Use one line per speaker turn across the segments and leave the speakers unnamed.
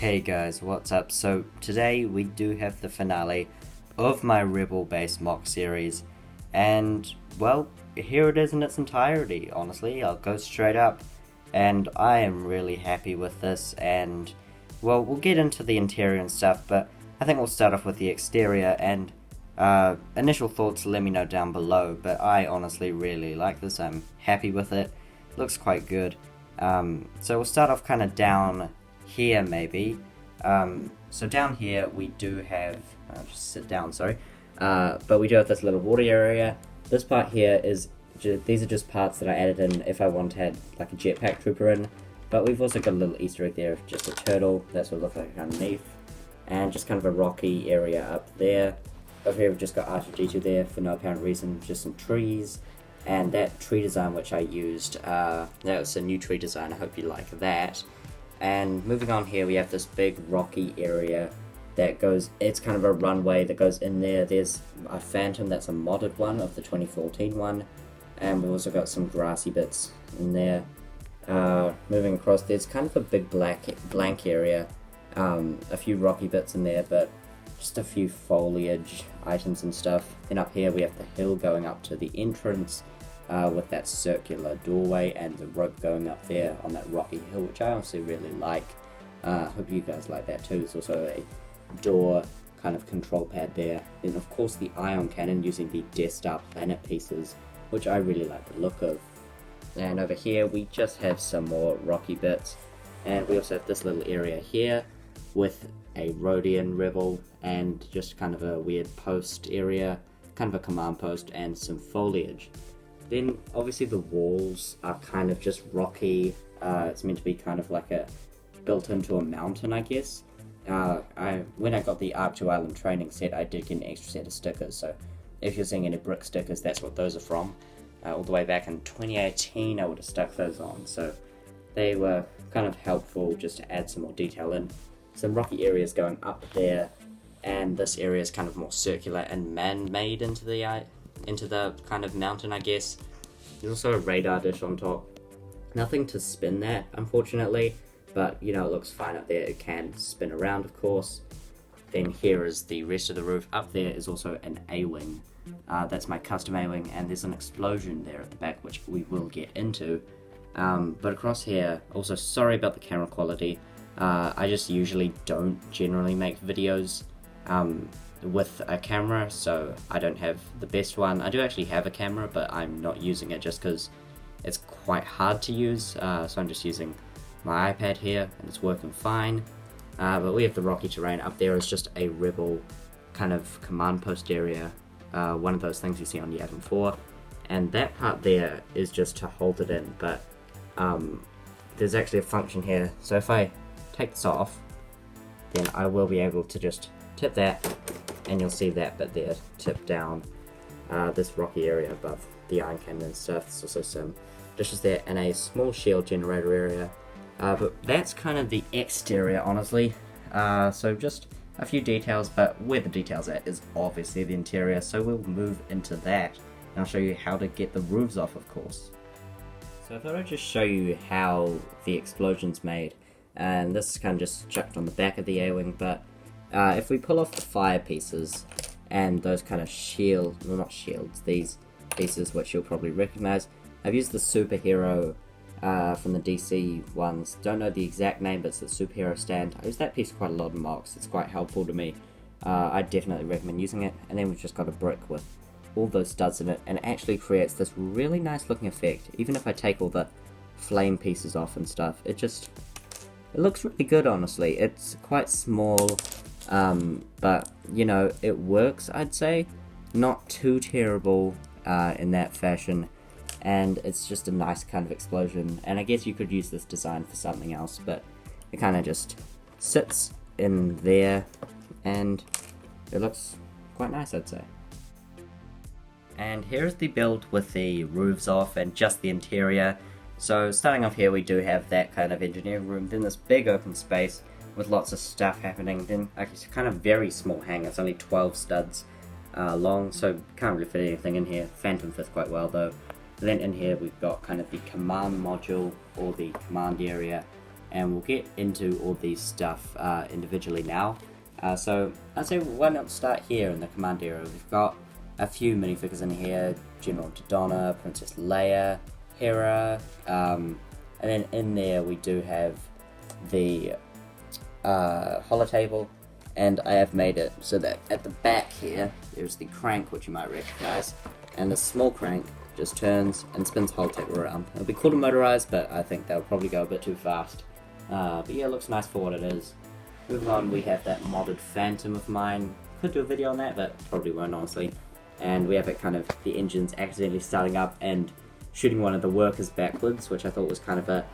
Hey guys, what's up? So today we do have the finale of my Rebel Base MOC series, and well, here it is in its entirety. Honestly, I'll go straight up, and I am really happy with this. And well, we'll get into the interior and stuff, but I think we'll start off with the exterior, and initial thoughts let me know down below. But I honestly really like this. I'm happy with it. Looks quite good. So we'll start off kind of down here maybe. So down here we do have, just sit down, sorry, but we do have this little water area. This part here is, these are just parts that I added in if I wanted to add like a jetpack trooper in, but we've also got a little Easter egg there of just a turtle, that's what it looks like underneath, and just kind of a rocky area up there. Over here we've just got R2-D2 there for no apparent reason, just some trees, and that tree design which I used, that was a new tree design, I hope you like that. And moving on here, we have this big rocky area that goes, it's kind of a runway that goes in there. There's a Phantom, that's a modded one of the 2014 one. And we've also got some grassy bits in there. Moving across, there's kind of a big blank area. A few rocky bits in there, but just a few foliage items and stuff. Then up here, we have the hill going up to the entrance. With that circular doorway and the rope going up there on that rocky hill, which I honestly really like. Hope you guys like that too. There's also a door kind of control pad there. Then of course the ion cannon using the Death Star planet pieces, which I really like the look of. And over here we just have some more rocky bits, and we also have this little area here with a Rhodian rebel and just kind of a weird post area, kind of a command post and some foliage. Then obviously the walls are kind of just rocky. It's meant to be kind of like a built into a mountain, I guess. When I got the Arc 2 Island training set, I did get an extra set of stickers. So if you're seeing any brick stickers, that's what those are from. All the way back in 2018, I would have stuck those on. So they were kind of helpful just to add some more detail in. Some rocky areas going up there, and this area is kind of more circular and man-made into the kind of mountain, I guess. There's also a radar dish on top. Nothing to spin that, unfortunately, but you know, it looks fine up there. It can spin around, of course. Then here is the rest of the roof. Up there is also an A-wing. That's my custom A-wing, and there's an explosion there at the back, which we will get into. But across here, also sorry about the camera quality. I just usually don't generally make videos with a camera, so I don't have the best one. I do actually have a camera, but I'm not using it just because it's quite hard to use, so I'm just using my iPad here, and it's working fine. But we have the rocky terrain. Up there is just a rebel kind of command post area, one of those things you see on Yavin 4, and that part there is just to hold it in, but there's actually a function here, so if I take this off, then I will be able to just tip that, and you'll see that bit there tip down this rocky area above the iron cannon and stuff. There's also some dishes there and a small shield generator area, but that's kind of the exterior, honestly. So just a few details, but where the details at is obviously the interior, so we'll move into that, and I'll show you how to get the roofs off, of course. So I thought I'd just show you how the explosion's made, and this is kind of just chucked on the back of the A-wing, but if we pull off the fire pieces and those kind of shields, well, not shields, these pieces which you'll probably recognize. I've used the superhero from the DC ones. Don't know the exact name, but it's the superhero stand. I use that piece quite a lot in mocks. It's quite helpful to me. I definitely recommend using it. And then we've just got a brick with all those studs in it, and it actually creates this really nice looking effect. Even if I take all the flame pieces off and stuff, it looks really good, honestly. It's quite small. But you know, it works, I'd say. Not too terrible in that fashion, and it's just a nice kind of explosion. And I guess you could use this design for something else, but it kind of just sits in there and it looks quite nice, I'd say. And here's the build with the roofs off and just the interior. So starting off here, we do have that kind of engineering room, then this big open space with lots of stuff happening. Then it's kind of very small hangar. It's only 12 studs long, so can't really fit anything in here. Phantom fits quite well though. Then in here we've got kind of the command module, or the command area, and we'll get into all these stuff individually now. So I'd say why not start here in the command area. We've got a few minifigures in here: General Dodonna, Princess Leia, Hera, and then in there we do have the holotable, and I have made it so that at the back here there's the crank, which you might recognize, and the small crank just turns and spins the holotable around. It'll be called a motorized, but I think that'll probably go a bit too fast. But yeah, it looks nice for what it is. Moving on, we have that modded Phantom of mine. Could do a video on that, but probably won't, honestly. And we have it kind of, the engine's accidentally starting up and shooting one of the workers backwards, which I thought was kind of a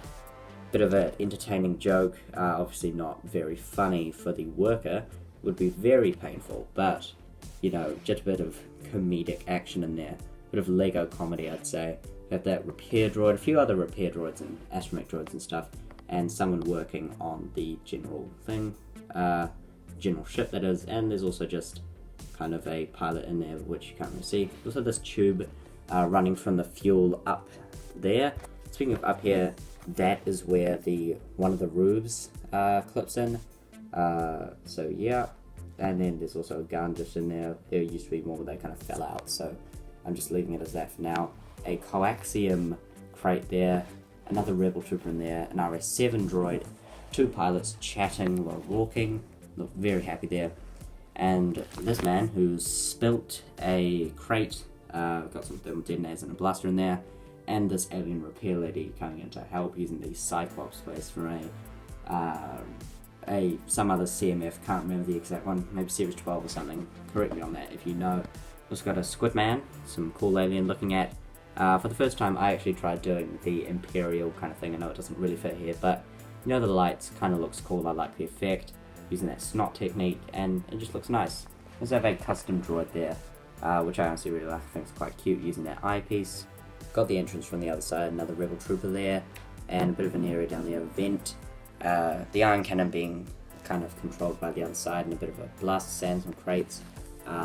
bit of an entertaining joke. Obviously not very funny for the worker. Would be very painful, but, you know, just a bit of comedic action in there. Bit of Lego comedy, I'd say. We have that repair droid, a few other repair droids and astromech droids and stuff, and someone working on the general thing, general ship that is, and there's also just kind of a pilot in there which you can't really see. Also this tube running from the fuel up there. Speaking of up here, that is where one of the roofs clips in. So yeah, and then there's also a gun just in there. There used to be more, but they kind of fell out, so I'm just leaving it as that for now. A coaxium crate there, another Rebel trooper in there, an RS-7 droid, two pilots chatting while walking, look very happy there, and this man who's spilt a crate, got some thermal detonators and a blaster in there, and this alien repair lady coming in to help using the Cyclops space for some other CMF, can't remember the exact one, maybe Series 12 or something, correct me on that if you know. Also got a squid man, some cool alien looking at. For the first time I actually tried doing the Imperial kind of thing. I know it doesn't really fit here, but you know, the lights kind of looks cool. I like the effect, using that snot technique, and it just looks nice. Also have a custom droid there, which I honestly really like. I think it's quite cute using that eyepiece. Got the entrance from the other side, another Rebel trooper there, and a bit of an area down there, vent. The iron cannon being kind of controlled by the other side, and a bit of a blast sand, some crates.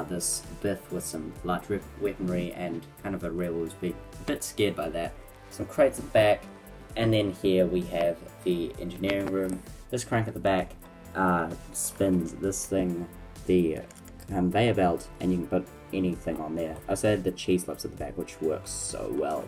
This Bith with some light weaponry and kind of a rebel who's a bit scared by that. Some crates at the back, and then here we have the engineering room. This crank at the back spins this thing, the conveyor belt, and you can put anything on there. I said the cheese slips at the back, which works so well,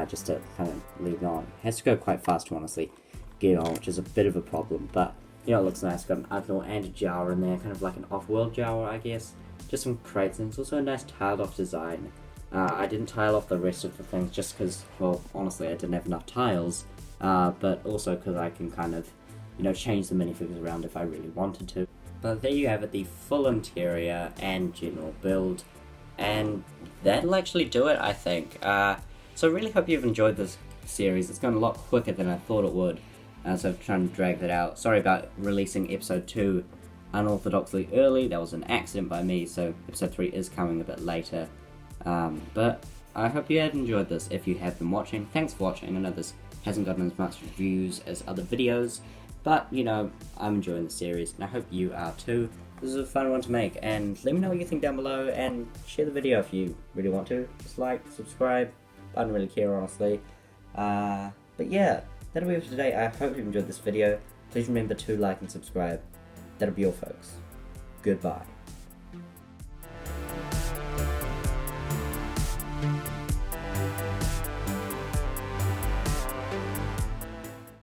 just to kind of leave it on. It has to go quite fast to honestly get it on, which is a bit of a problem, but you know, it looks nice. Got an Ugnaught and a Jawa in there, kind of like an off-world Jawa, I guess. Just some crates, and it's also a nice tiled off design. I didn't tile off the rest of the things just because, well, honestly I didn't have enough tiles, but also because I can kind of, you know, change the minifigures around if I really wanted to. But there you have it, the full interior and general build, and that'll actually do it, I think. So I really hope you've enjoyed this series. It's gone a lot quicker than I thought it would, so I'm trying to drag that out. Sorry about releasing episode 2 unorthodoxly early. That was an accident by me, so episode 3 is coming a bit later. But I hope you had enjoyed this. If you have been watching, thanks for watching. I know this hasn't gotten as much views as other videos, but you know, I'm enjoying the series, and I hope you are too. This is a fun one to make, and let me know what you think down below, and share the video if you really want to. Just like, subscribe, I don't really care honestly. But yeah, that'll be it for today. I hope you enjoyed this video. Please remember to like and subscribe. That'll be all, folks. Goodbye.